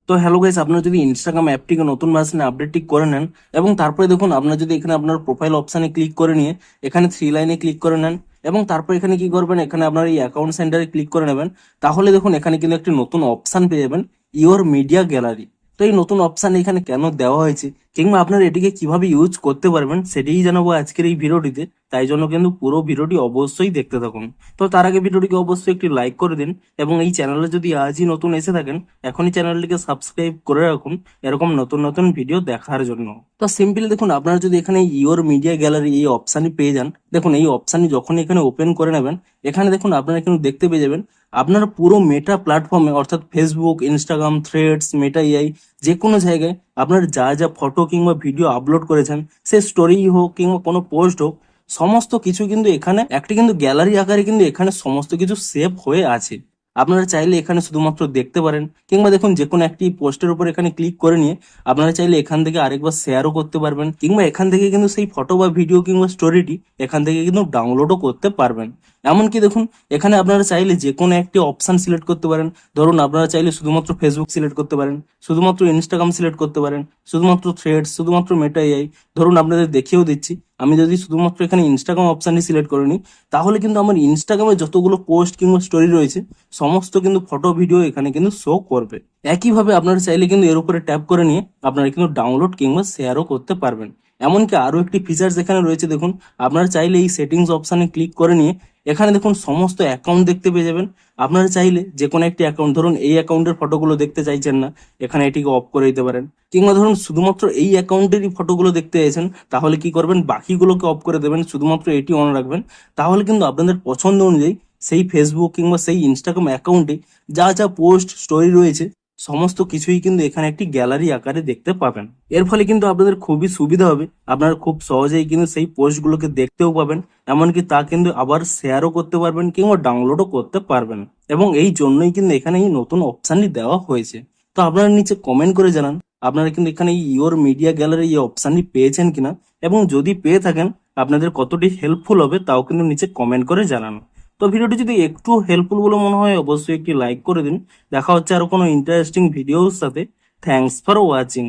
তো hello guys, আপনারা যদি ইনস্টাগ্রাম অ্যাপটিকে নতুন ভার্সনে আপডেটটি করে নেন এবং তারপরে দেখুন আপনারা যদি এখানে আপনার প্রোফাইল অপশানে ক্লিক করে নিয়ে এখানে থ্রি লাইনে ক্লিক করে নেন এবং তারপর এখানে কি করবেন, এখানে আপনার এই অ্যাকাউন্ট সেন্টারে ক্লিক করে নেবেন, তাহলে দেখুন এখানে কিন্তু একটি নতুন অপশান পেয়ে যাবেন, ইওর মিডিয়া গ্যালারি। তো এই নতুন অপশান এখানে কেন দেওয়া হয়েছে কিংবা আপনারা এটিকে কিভাবে ইউজ করতে পারবেন সেটাই জানাবো আজকের এই ভিডিওটিতে। তাই জন্য কিন্তু পুরো ভিডিওটি অবশ্যই দেখতে থাকুন। তো তার আগে ভিডিওটিকে অবশ্যই একটি লাইক করে দিন এবং এই চ্যানেলে যদি আজই নতুন এসে থাকেন এখনই চ্যানেলটিকে সাবস্ক্রাইব করে রাখুন এরকম নতুন নতুন ভিডিও দেখার জন্য। তো সিম্পলি দেখুন, আপনারা যদি এখানে ইওর মিডিয়া গ্যালারি এই অপশানই পেয়ে যান, দেখুন এই অপশানই যখন এখানে ওপেন করে নেবেন, এখানে দেখুন আপনারা কিন্তু দেখতে পেয়ে যাবেন আপনার পুরো মেটা প্ল্যাটফর্মে অর্থাৎ Facebook, Instagram, threads, Meta AI যে কোনো জায়গায় আপনার যা যা ফটো কিংবা ভিডিও আপলোড করেছেন, সে স্টোরি হোক কিংবা কোনো পোস্ট হোক, সমস্ত কিছু কিন্তু এখানে একটি কিন্তু গ্যালারি আকারে কিন্তু এখানে সমস্ত কিছু সেভ হয়ে আছে। আপনারা চাইলে এখানে শুধুমাত্র দেখতে পারেন কিংবা দেখুন যে কোনো একটি পোস্টের উপর এখানে ক্লিক করে নিয়ে আপনারা চাইলে এখান থেকে আরেকবার শেয়ারও করতে পারবেন কিংবা এখান থেকে কিন্তু সেই ফটো বা ভিডিও কিংবা স্টোরিটি এখান থেকে কিন্তু ডাউনলোডও করতে পারবেন। এমনকি দেখুন এখানে আপনারা চাইলে যে কোনো একটি অপশন সিলেক্ট করতে পারেন। ধরুন আপনারা চাইলে শুধুমাত্র ফেসবুক সিলেক্ট করতে পারেন, শুধুমাত্র ইনস্টাগ্রাম সিলেক্ট করতে পারেন, শুধুমাত্র থ্রেডস, শুধুমাত্র মেটা এআই। ধরুন আপনাদের দেখিয়েও দিচ্ছি, আমি যদি শুধুমাত্র এখানে ইনস্টাগ্রাম অপশানটি সিলেক্ট করে নিই, তাহলে কিন্তু আমার ইনস্টাগ্রামে যতগুলো পোস্ট কিংবা স্টোরি রয়েছে সমস্ত কিন্তু ফটো ভিডিও এখানে কিন্তু শো করবে। একইভাবে আপনারা চাইলে কিন্তু এর উপরে ট্যাপ করে নিয়ে আপনারা কিন্তু ডাউনলোড কিংবা শেয়ারও করতে পারবেন। এমনকি আরো একটি ফিচার্স এখানে রয়েছে, দেখুন আপনারা চাইলে এই সেটিংস অপশানে ক্লিক করে নিয়ে এখানে দেখুন সমস্ত অ্যাকাউন্ট দেখতে পেয়ে যাবেন। আপনারা চাইলে যে কোনো একটি অ্যাকাউন্ট, ধরুন এই অ্যাকাউন্টের ফটোগুলো দেখতে চাইছেন না, এখানে এটিকে অফ করে দিতে পারেন। কিংবা ধরুন শুধুমাত্র এই অ্যাকাউন্টেরই ফটোগুলো দেখতে চাইছেন, তাহলে কি করবেন, বাকিগুলোকে অফ করে দেবেন, শুধুমাত্র এটি অন রাখবেন। তাহলে কিন্তু আপনাদের পছন্দ অনুযায়ী সেই ফেসবুক কিংবা সেই ইনস্টাগ্রাম অ্যাকাউন্টে যা যা পোস্ট স্টোরি রয়েছে সমস্ত কিছুই কিন্তু এখানে একটি গ্যালারি আকারে দেখতে পাবেন। এর ফলে কিন্তু আপনাদের খুবই সুবিধা হবে, আপনারা খুব সহজেই কিন্তু সেই পোস্টগুলোকে দেখতেও পাবেন, এমনকি তা কিন্তু আবার শেয়ারও করতে পারবেন কিংবা ডাউনলোডও করতে পারবেন। এবং এই জন্যই কিন্তু এখানে এই নতুন অপশানটি দেওয়া হয়েছে। তো আপনারা নিচে কমেন্ট করে জানান আপনারা কিন্তু এখানে এই ইওর মিডিয়া গ্যালারি এই অপশানটি পেয়েছেন কিনা, এবং যদি পেয়ে থাকেন আপনাদের কতটি হেল্পফুল হবে তাও কিন্তু নিচে কমেন্ট করে জানান। তো ভিডিওটি যদি একটু হেল্পফুল বলে মনে হয় অবশ্যই একটি লাইক করে দিন। দেখা হচ্ছে আরো কোনো ইন্টারেস্টিং ভিডিওর সাথে। Thanks for watching.